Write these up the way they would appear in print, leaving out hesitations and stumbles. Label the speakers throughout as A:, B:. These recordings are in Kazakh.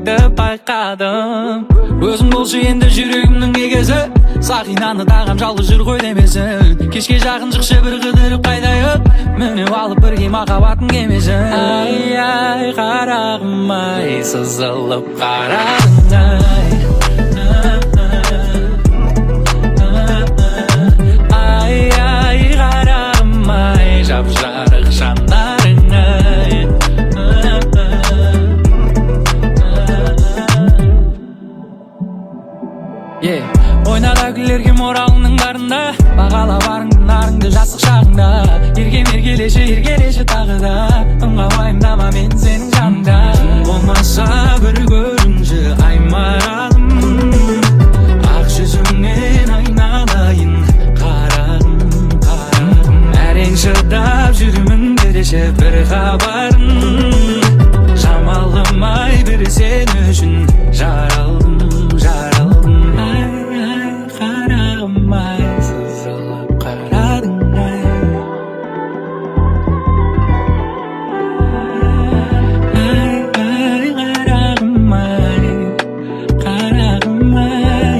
A: өзіңді байқадым. Өзің болшы енді жүрегімнің егесі, сақинаны тағам жалғыз жүр ғой демесін. Кешке жақын шықшы бір қыдырып қайтайық, мініп алып бірге махаббаттың кемесін. Ай ай қарағым ай, сызылып қарадың ай. Ай ай қарағым ай, жап жарық жандарың ай. Ойнада күлерге моралының барында, бағала барыңды нарыңды жастық шағыңда. Еркем еркелеші тағы да, ыңға уайымдама мен сенің жаныңда. Болмаса бір көрінші ай маралым, ақ жүзіңнен айналайын қарағым. Әрең шыдап жүремін береші бір хабарын, шамалым ай бір сен үшін жаралдым. Ай, сызылып қарадың ай. Ай, ай, қарағым ай, қарағым ай.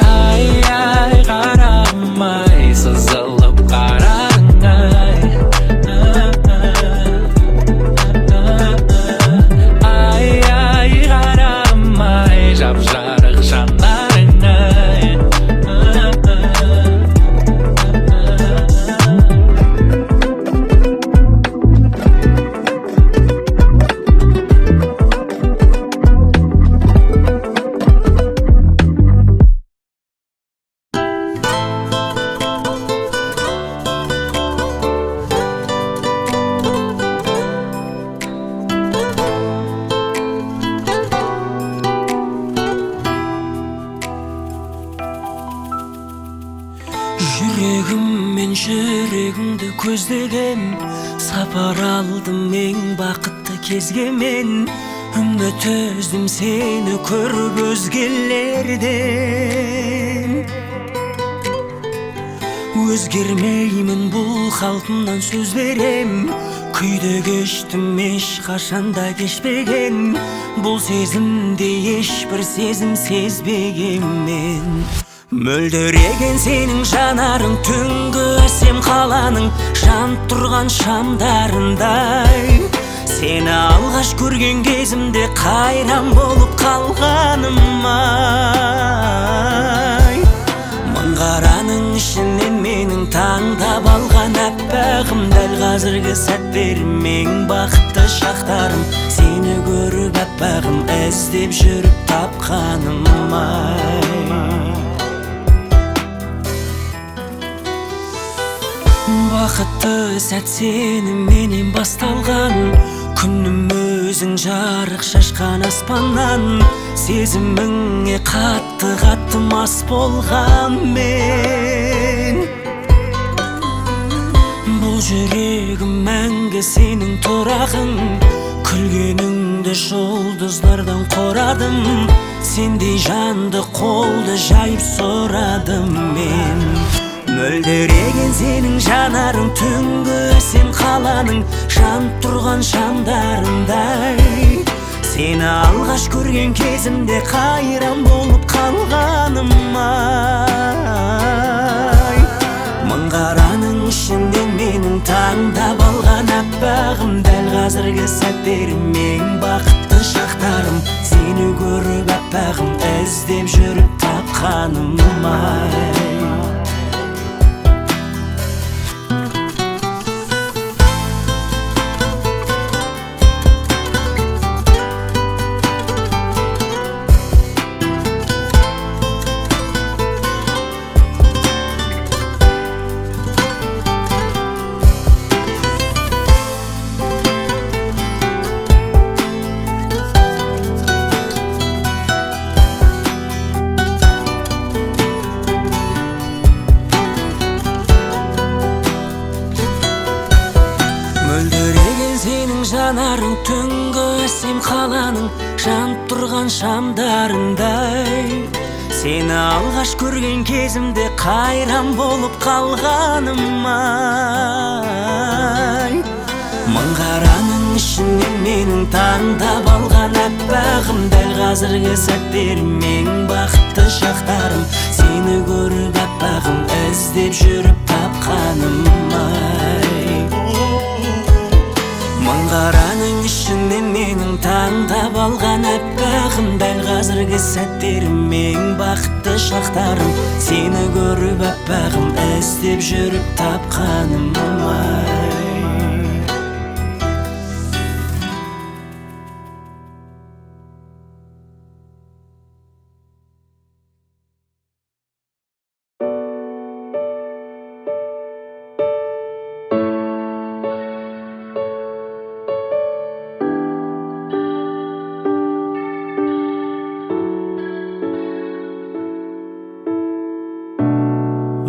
A: Ай, ай, қарағым ай, сызылып қарадың ай. Ай, ай, қарағым ай, жап жарық жандарың ай.
B: Жүрегіммен жүрегіңді көздеген, сапар алдым ең бақытты кезге мен. Үміт үздім сені көріп өзгелерден. Өзгермеймін бұл қалпымнан сөз берем, күйде кештім ешқашанда кешпеген. Бұл сезімде ешбір сезім сезбеген мен. Мөлдіреген сенің жанарың түнгі әсем қаланың жанып тұрған шамдарындай. Сені алғаш көрген кезімде қайран болып қалғаным ай. Мың қараның ішінен менің таңдап алған әппағым, дәл қазіргі сәттерім ең бақытты шақтарым. Сені көріп әппағым, іздеп жүріп тапқаным ай. Бақытты сәт сеніменен басталған, күнім өзің жарық шашқан аспаннан. Сезіміңе қатты мас болған мен. Бұл жүрегім мәңгі сенің тұрағың, күлгеніңді жұлдыздардан қорадым. Сендей жанды қолды жайып сұрадым мен. Мөлдіреген сенің жанарың түнгі әсем қаланың жанып тұрған шамдарындай. Сені алғаш көрген кезімде қайран болып қалғаным ай. Мың қараның ішінде менің таңдап алған әппағым, дәл қазіргі сәттерім ең бақытты шақтарым. Сені көріп әппағым, іздеп жүріп тапқаным ай. жанарың түнгі әсем қаланың жанып тұрған шамдарындай. Сені алғаш көрген кезімде қайран болып қалғаным ай. Мың қараның ішінен менің таңдап алған аппағым, дәл қазіргі сәттерім ең бақытты шақтарым. Сені көріп аппағым, іздеп жүріп тапқаным ай. Мың қараның ішінен менің таңдап алған аппағым, дәл қазіргі сәттерім ең бақытты шақтарым. Сені көріп аппағым, іздеп жүріп тапқаным ай.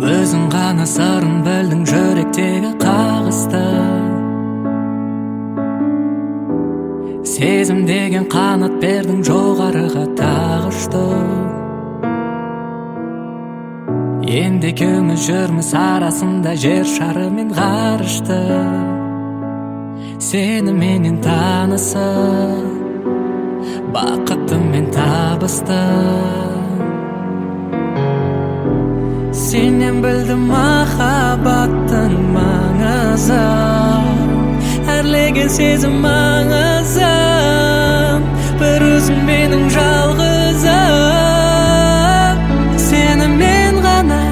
A: Өзің ғана сырын білдің жүректегі қағысты. Сезім деген қанат бердің, жоғарыға тағы ұшты. Енді екеуміз жүрміз арасында жер шары мен ғарышты. Сені менен танысып, бақытыммен табысты. Сенен білдім махаббаттың маңызын, әрлеген сезім маңызын. Бір өзің менің жалғызым. Сені мен ғана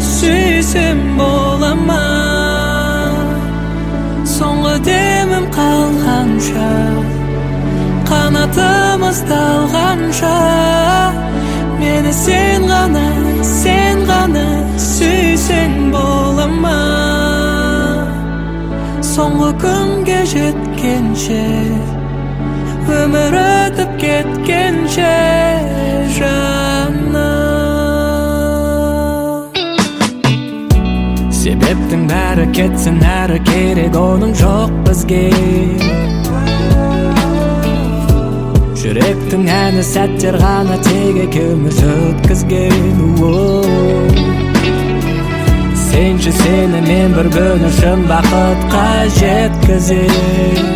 A: сүйсем бола ма? Соңғы демім қалғанша, қанатымыз талғанша, мені сен ғана сүйсең бола ма? Соңғы күнге жеткенше, өмір өтіп кеткенше жаным. Себептің бәрі кетсін әрі, керек оның жоқ бізге. Жүректің әні сәттер ғана тек екеуміз өткізген. Сенші сені мен бір күн үшін бақытқа жеткізем.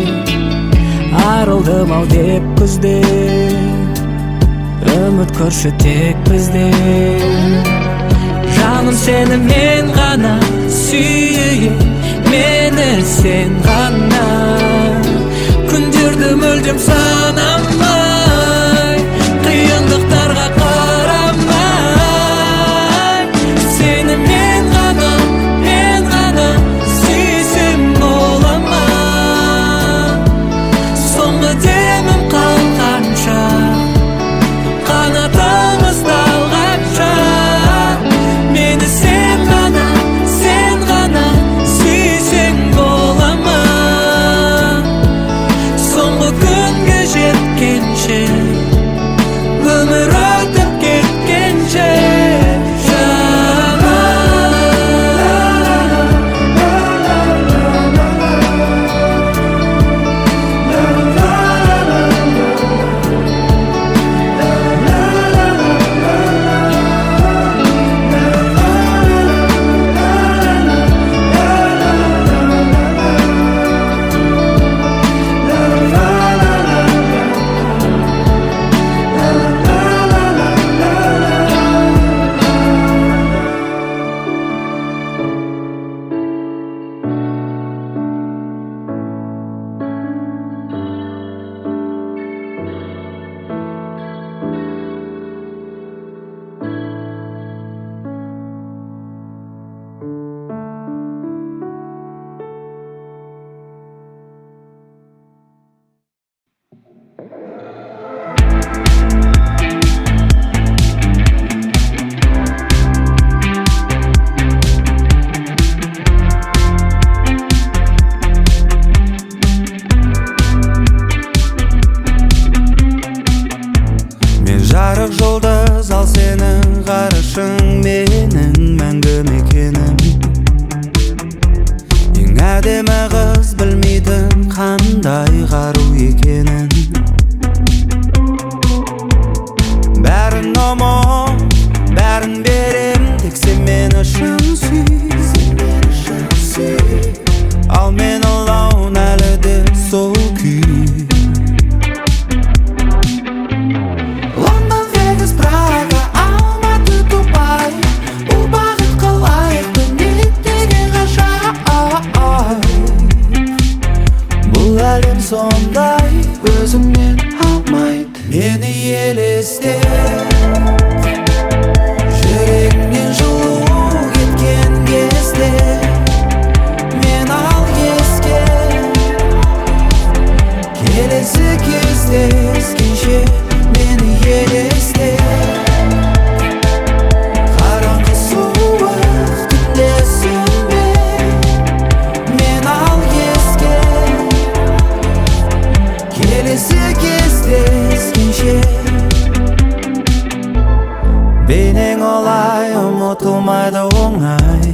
A: Арылдым ау деп күзде, үміт көрші тек бізде. Жаным сені мен ғана сүйейін, мені сен ғана. Күндерді мүлдем санамай, қиындықтарға қарамай. Сені мен ғана сүйсем бола ма? Соңғы демім қалғанша, қанатымыз талғанша, мені сен ғана сүйсең бола ма? Соңғы күнге
B: әлем сондай, өзіңнен алмайды мені елесте. Жүрегіңнен жылу кеткен кезде мен ал еске. Келесі кездескенше мені елесте. Қараңғы суық түнде сөнбе, мен ал еске. Келесі кездескенше. Бейнең олай ұмытылмайды оңай.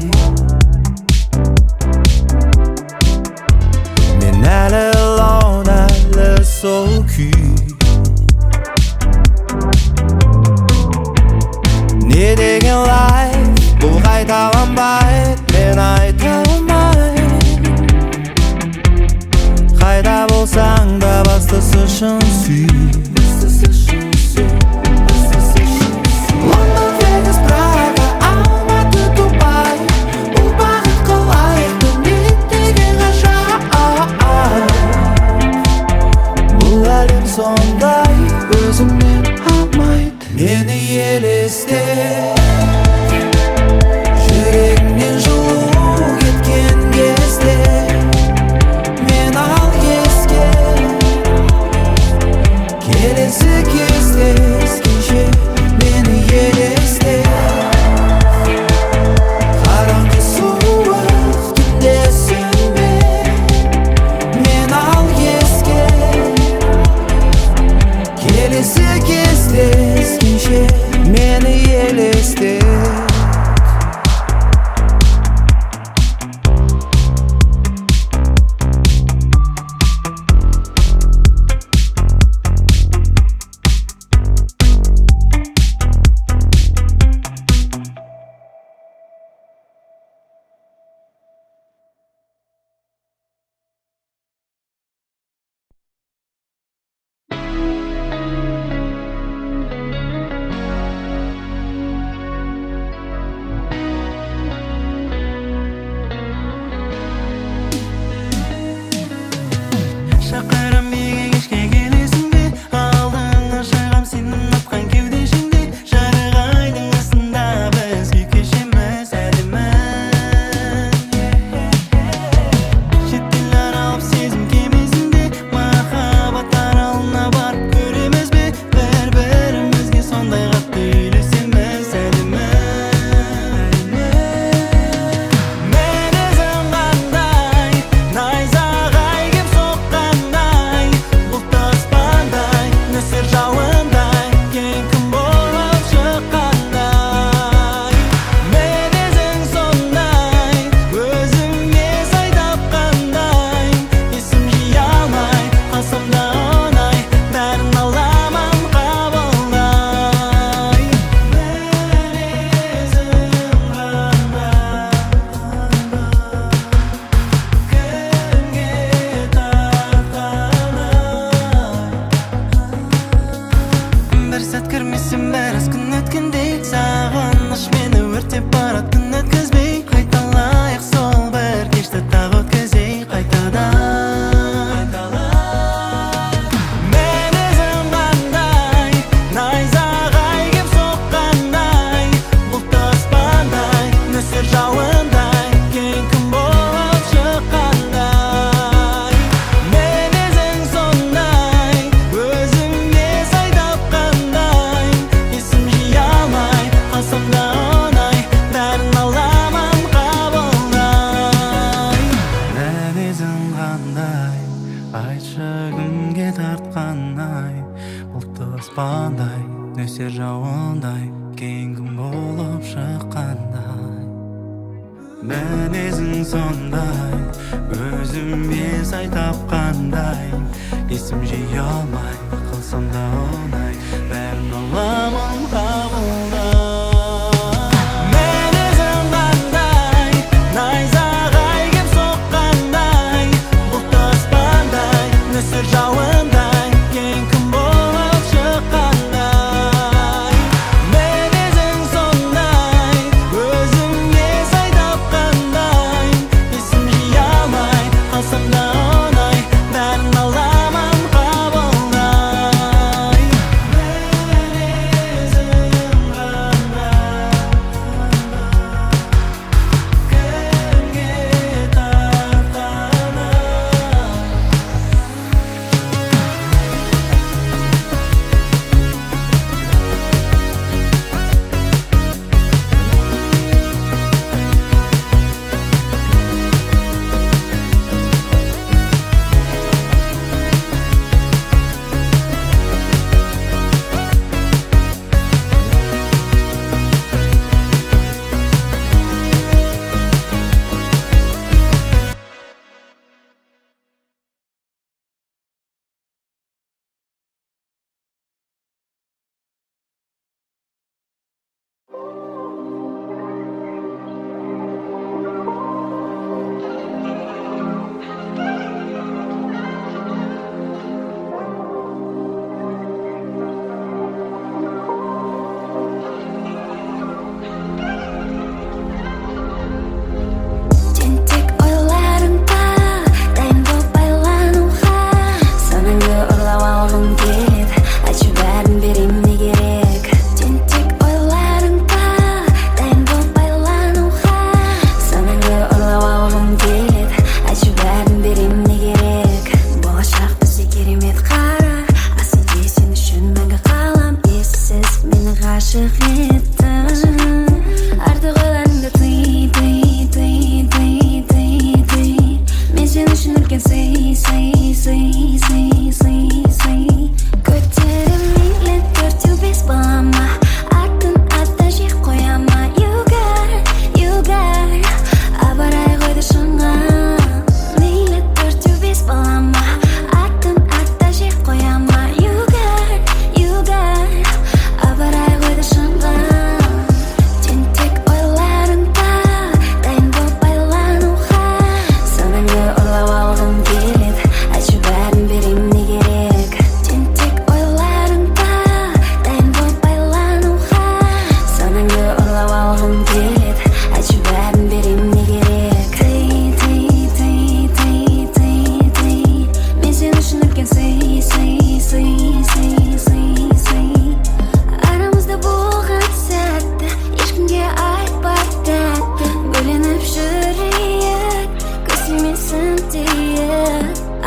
B: Мен әлі лаун, әлі сол күй. Не деген лайф, бұл қайталанбайды, мен айта алмайм. Қайда болсаң да бастысы шын сүй. Лондон, Вегас, Прага, Алматы, Дубай, бұл бақытқа лайықты мен деген ғажап. Бұл әлем сондай, өзіңнен алмайды мені елесте. Жүрегіңнен жылу кеткен кезде мен ал еске. Келесі кездескенше мені елесте. Қараңғы суық түнде сөнбе, мен ал еске. Келесі кездескенше мені елесте.
C: Шақырам неге кешке келесің бе? Алдыңа шығам сенің атқан кеудешеңде. Жарық айдың астында біз күй кешеміз әдемі. Шеттен аралап сезім кемесінде, махаббат аралына барып көреміз бе? Бір-бірімізге сондай қатты үйлесеміз әдемі. Мінезің қандай, найзағай кеп соққандай, бұлт аспандай, нөсер жауындай, кең күн болып шыққандай. Мінезің сондай, өзіме сай тапқандай, есім жия алмай қалсам да оңай, бәрін аламын қабылдай. Мінезің қандай, кімге тартқандай. Бір сәт кірмесем біраз күн өткендей, сағыныш мені өртеп барады күн өткізбей. Қайталайық сол бір кешті тағы өткізей қайтадан. Мінезің қандай, найзағай кеп соққандай, бұлт аспандай, нөсер жауындай, кең күн болып шыққандай. Мінезің сондай, өзіме сай тапқандай, есім жия алмай қалсам да оңай, бәрін аламын қабылдай. Мінезің қандай, айтшы кімге тартқандай, бұлт аспандай, нөсер жауындай, кең күн болып шыққандай. Мінезің сондай, өзіме сай тапқандай, есім жия алмай қалсам да оңай, бәрін аламын қабылдай. Мінезің қандай, найзағай кеп соққандай, бұлт аспандай, нөсер жауындай, кең күн болып шыққандай. Мінезің сондай, өзіме сай тапқандай, есім жия алмай қалсам да оңай, бәрін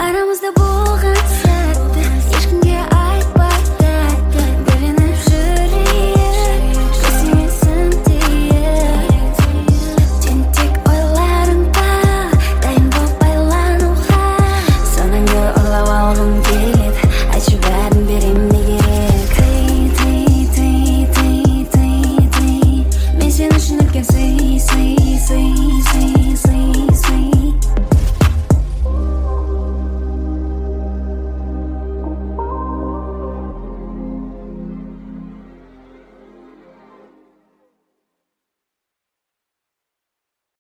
D: Арамызда болған